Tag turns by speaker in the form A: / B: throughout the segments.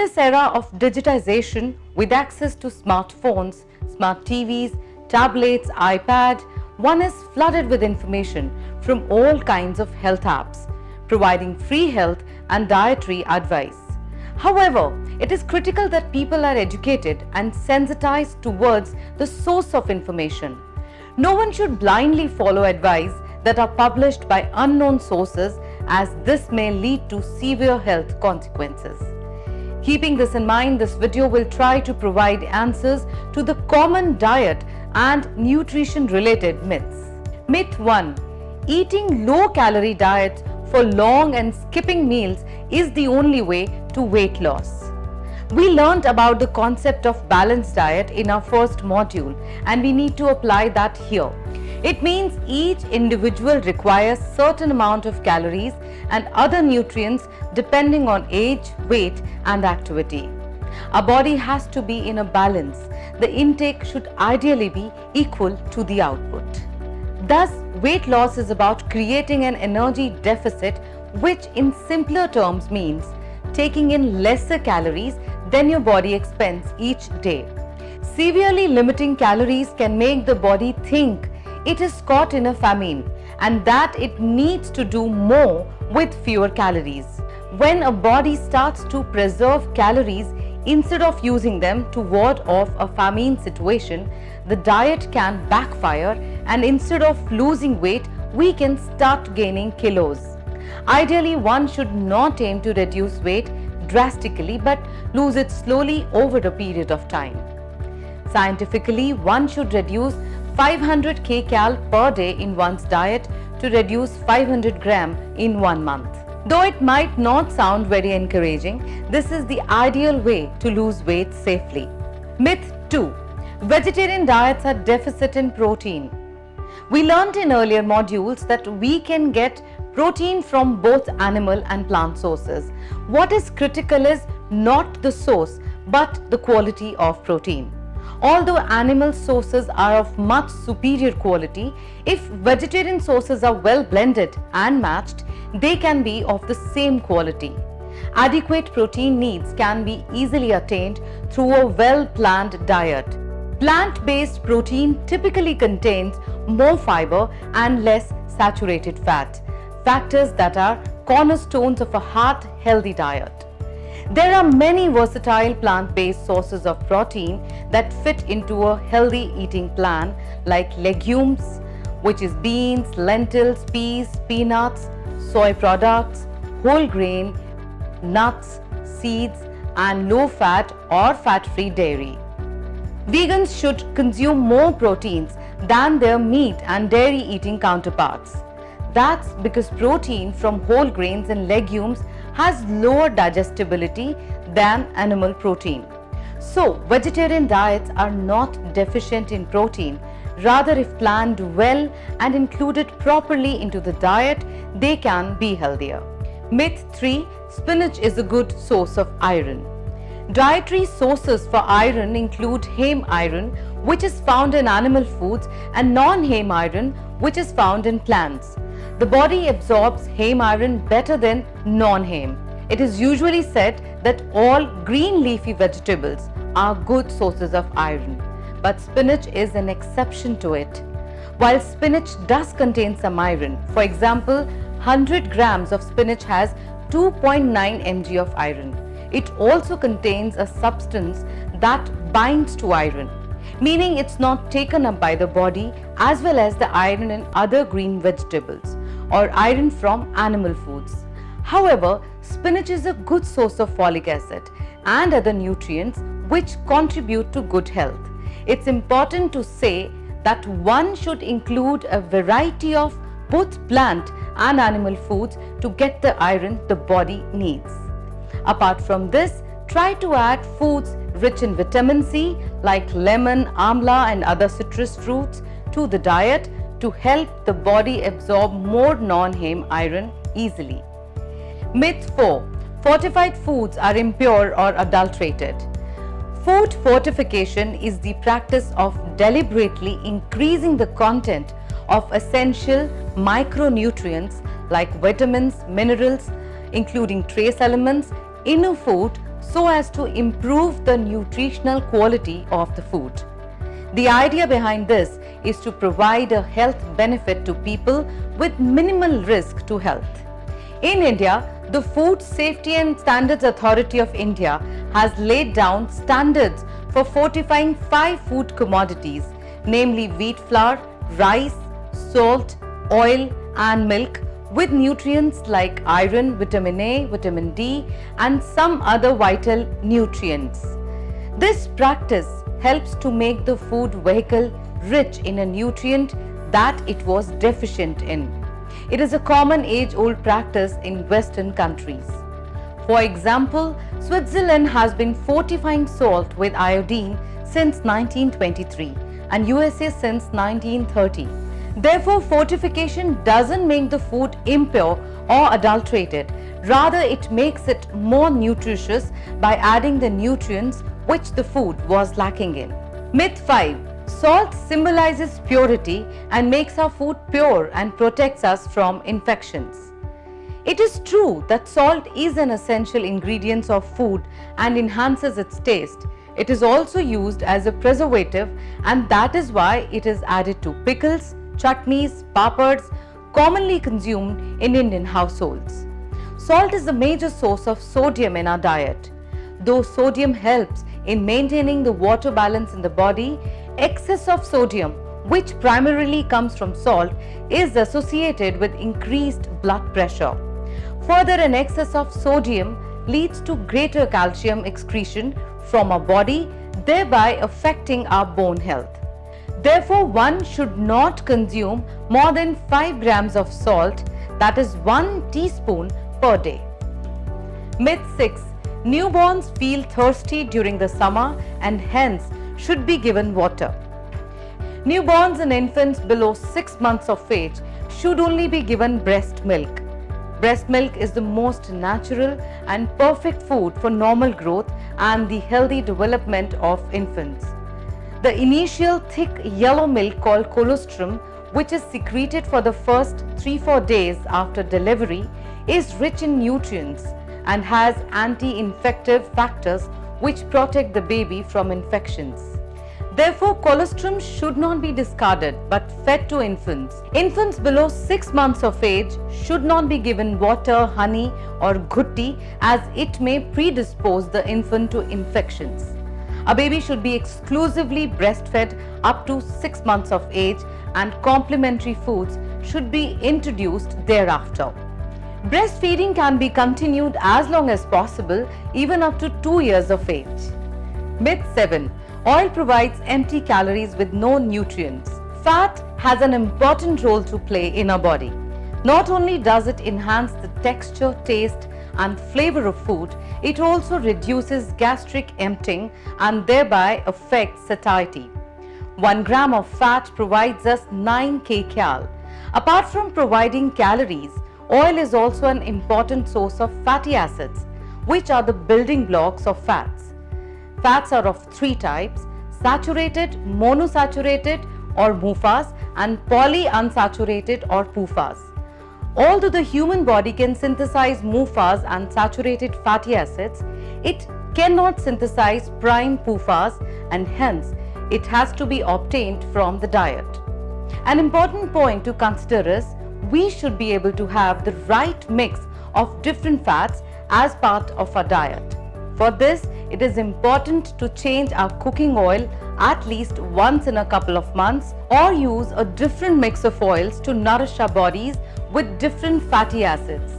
A: this era of digitization, with access to smartphones, smart TVs, tablets, iPad, one is flooded with information from all kinds of health apps, providing free health and dietary advice. However, it is critical that people are educated and sensitized towards the source of information. No one should blindly follow advice that are published by unknown sources, as this may lead to severe health consequences. Keeping this in mind, this video will try to provide answers to the common diet and nutrition related myths. Myth 1. Eating low-calorie diets for long and skipping meals is the only way to weight loss. We learned about the concept of balanced diet in our first module, and we need to apply that here. It means each individual requires certain amount of calories and other nutrients depending on age, weight and activity. Our body has to be in a balance. The intake should ideally be equal to the output. Thus, weight loss is about creating an energy deficit, which in simpler terms means taking in lesser calories than your body expends each day. Severely limiting calories can make the body think it is caught in a famine and that it needs to do more with fewer calories. When a body starts to preserve calories instead of using them to ward off a famine situation, the diet can backfire, and instead of losing weight, we can start gaining kilos. Ideally, one should not aim to reduce weight drastically but lose it slowly over a period of time. Scientifically, one should reduce 500 kcal per day in one's diet to reduce 500 gram in 1 month. Though it might not sound very encouraging, this is the ideal way to lose weight safely. Myth 2. Vegetarian diets are deficit in protein. We learned in earlier modules that we can get protein from both animal and plant sources. What is critical is not the source but the quality of protein. Although animal sources are of much superior quality, if vegetarian sources are well blended and matched, they can be of the same quality. Adequate protein needs can be easily attained through a well-planned diet. Plant-based protein typically contains more fiber and less saturated fat, factors that are cornerstones of a heart healthy diet. There are many versatile plant-based sources of protein that fit into a healthy eating plan, like legumes, which is beans, lentils, peas, peanuts, soy products, whole grain, nuts, seeds, and low-fat or fat-free dairy. Vegans should consume more proteins than their meat and dairy eating counterparts. That's because protein from whole grains and legumes has lower digestibility than animal protein. So, vegetarian diets are not deficient in protein. Rather, if planned well and included properly into the diet, they can be healthier. Myth 3. Spinach is a good source of iron. Dietary sources for iron include heme iron, which is found in animal foods, and non-heme iron, which is found in plants. The body absorbs heme iron better than non-heme. It is usually said that all green leafy vegetables are good sources of iron, but spinach is an exception to it. While spinach does contain some iron, for example, 100 grams of spinach has 2.9 mg of iron. It also contains a substance that binds to iron, meaning it's not taken up by the body, as well as the iron in other green vegetables or iron from animal foods. However, spinach is a good source of folic acid and other nutrients which contribute to good health. It's important to say that one should include a variety of both plant and animal foods to get the iron the body needs. Apart from this, try to add foods rich in vitamin C like lemon, amla and other citrus fruits to the diet to help the body absorb more non-heme iron easily. Myth 4. Fortified foods are impure or adulterated. Food fortification is the practice of deliberately increasing the content of essential micronutrients like vitamins, minerals, including trace elements, in a food so as to improve the nutritional quality of the food. The idea behind this is to provide a health benefit to people with minimal risk to health. In India, the Food Safety and Standards Authority of India has laid down standards for fortifying 5 food commodities, namely wheat flour, rice, salt, oil and milk with nutrients like iron, vitamin A, vitamin D and some other vital nutrients. This practice helps to make the food vehicle rich in a nutrient that it was deficient in. It is a common age-old practice in Western countries. For example, Switzerland has been fortifying salt with iodine since 1923 and USA since 1930. Therefore, fortification doesn't make the food impure or adulterated. Rather, it makes it more nutritious by adding the nutrients which the food was lacking in. Myth 5. Salt symbolizes purity and makes our food pure and protects us from infections. It is true that salt is an essential ingredient of food and enhances its taste. It is also used as a preservative and that is why it is added to pickles, chutneys, papads, commonly consumed in Indian households. Salt is a major source of sodium in our diet. Though sodium helps in maintaining the water balance in the body, excess of sodium, which primarily comes from salt, is associated with increased blood pressure. Further, an excess of sodium leads to greater calcium excretion from our body, thereby affecting our bone health. Therefore, one should not consume more than 5 grams of salt, that is 1 teaspoon per day. Myth 6. Newborns feel thirsty during the summer and hence should be given water. Newborns and infants below 6 months of age should only be given breast milk. Breast milk is the most natural and perfect food for normal growth and the healthy development of infants. The initial thick yellow milk called colostrum, which is secreted for the first 3-4 days after delivery, is rich in nutrients and has anti-infective factors which protect the baby from infections. Therefore, colostrum should not be discarded but fed to infants. Infants below 6 months of age should not be given water, honey or gutti as it may predispose the infant to infections. A baby should be exclusively breastfed up to 6 months of age and complementary foods should be introduced thereafter. Breastfeeding can be continued as long as possible, even up to 2 years of age. Myth 7. Oil provides empty calories with no nutrients. Fat has an important role to play in our body. Not only does it enhance the texture, taste and flavor of food, it also reduces gastric emptying and thereby affects satiety. 1 gram of fat provides us 9 kcal. Apart from providing calories, oil is also an important source of fatty acids, which are the building blocks of fats. Fats are of 3 types: saturated, monosaturated or MUFAs and polyunsaturated or PUFAs. Although the human body can synthesize MUFAs and saturated fatty acids, it cannot synthesize prime PUFAs and hence it has to be obtained from the diet. An important point to consider is we should be able to have the right mix of different fats as part of our diet. For this, it is important to change our cooking oil at least once in a couple of months or use a different mix of oils to nourish our bodies with different fatty acids.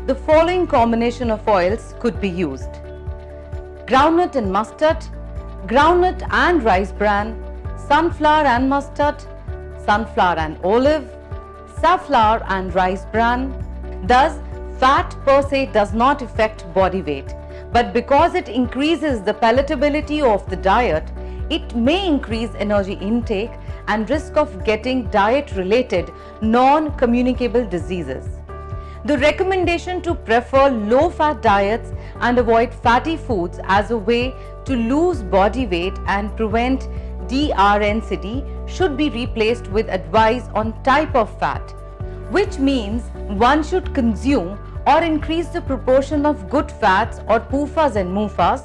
A: The following combination of oils could be used: groundnut and mustard, groundnut and rice bran, sunflower and mustard, sunflower and olive, safflower and rice bran. Thus, fat per se does not affect body weight, but because it increases the palatability of the diet, it may increase energy intake and risk of getting diet-related non-communicable diseases. The recommendation to prefer low-fat diets and avoid fatty foods as a way to lose body weight and prevent DRNCD should be replaced with advice on type of fat, which means one should consume or increase the proportion of good fats or PUFAs and MUFAs,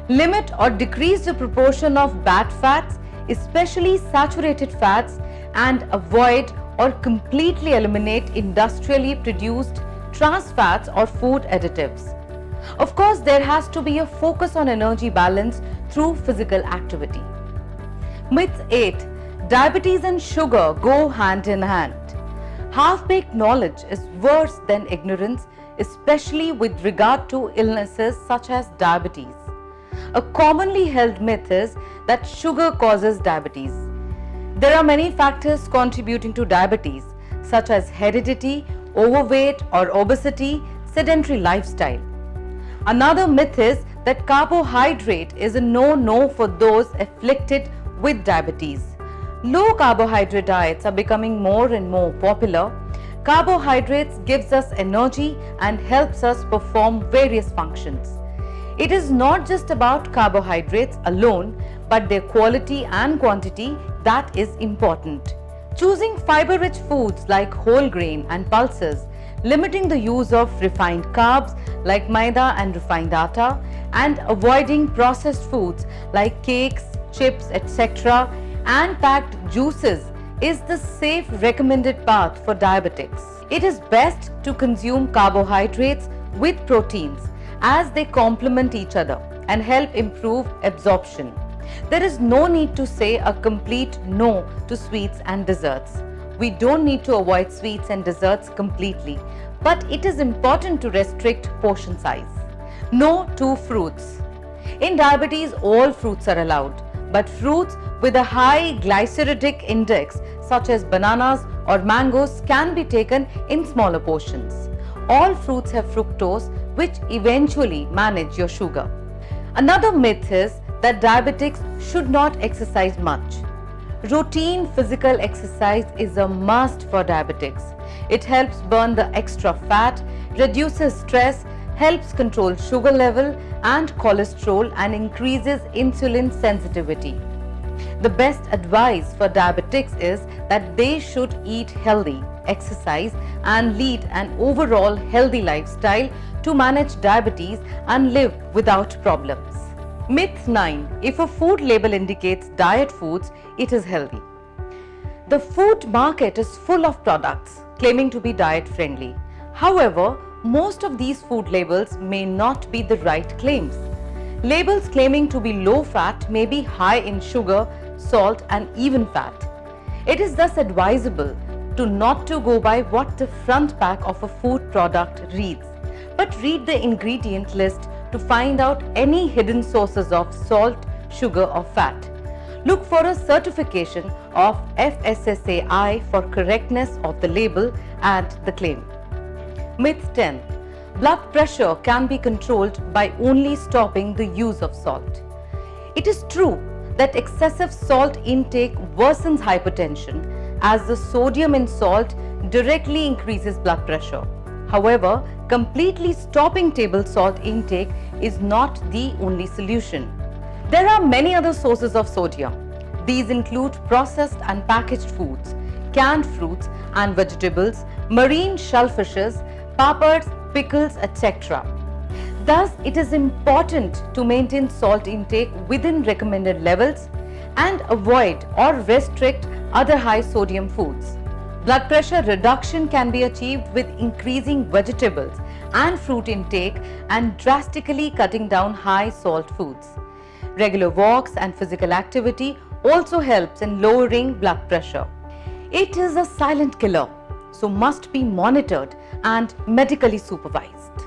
A: limit or decrease the proportion of bad fats, especially saturated fats, and avoid or completely eliminate industrially produced trans fats or food additives. Of course, there has to be a focus on energy balance through physical activity. Myth 8. Diabetes and sugar go hand in hand. Half-baked knowledge is worse than ignorance, especially with regard to illnesses such as diabetes. A commonly held myth is that sugar causes diabetes. There are many factors contributing to diabetes, such as heredity, overweight or obesity, sedentary lifestyle. Another myth is that carbohydrate is a no-no for those afflicted with diabetes. Low carbohydrate diets are becoming more and more popular. Carbohydrates gives us energy and helps us perform various functions. It is not just about carbohydrates alone, but their quality and quantity that is important. Choosing fiber-rich foods like whole grain and pulses, limiting the use of refined carbs like maida and refined atta, and avoiding processed foods like cakes, chips, etc., and packed juices is the safe recommended path for diabetics. It is best to consume carbohydrates with proteins as they complement each other and help improve absorption. There is no need to say a complete no to sweets and desserts. We don't need to avoid sweets and desserts completely, but it is important to restrict portion size. No to fruits. In diabetes, all fruits are allowed, but fruits with a high glyceridic index such as bananas or mangoes can be taken in smaller portions. All fruits have fructose, which eventually manage your sugar. Another myth is that diabetics should not exercise much. Routine physical exercise is a must for diabetics. It helps burn the extra fat, reduces stress, helps control sugar level and cholesterol, and increases insulin sensitivity. The best advice for diabetics is that they should eat healthy, exercise, and lead an overall healthy lifestyle to manage diabetes and live without problems. Myth 9. If a food label indicates diet foods, it is healthy. The food market is full of products claiming to be diet friendly. However, most of these food labels may not be the right claims. Labels claiming to be low fat may be high in sugar, salt, and even fat. It is thus advisable not to go by what the front pack of a food product reads, but read the ingredient list to find out any hidden sources of salt, sugar, or fat. Look for a certification of FSSAI for correctness of the label and the claim. Myth 10. Blood pressure can be controlled by only stopping the use of salt. It is true that excessive salt intake worsens hypertension, as the sodium in salt directly increases blood pressure. However, completely stopping table salt intake is not the only solution. There are many other sources of sodium. These include processed and packaged foods, canned fruits and vegetables, marine shellfishes, papads, pickles, etc. Thus, it is important to maintain salt intake within recommended levels and avoid or restrict other high sodium foods. Blood pressure reduction can be achieved with increasing vegetables and fruit intake and drastically cutting down high salt foods. Regular walks and physical activity also helps in lowering blood pressure. It is a silent killer, so must be monitored and medically supervised.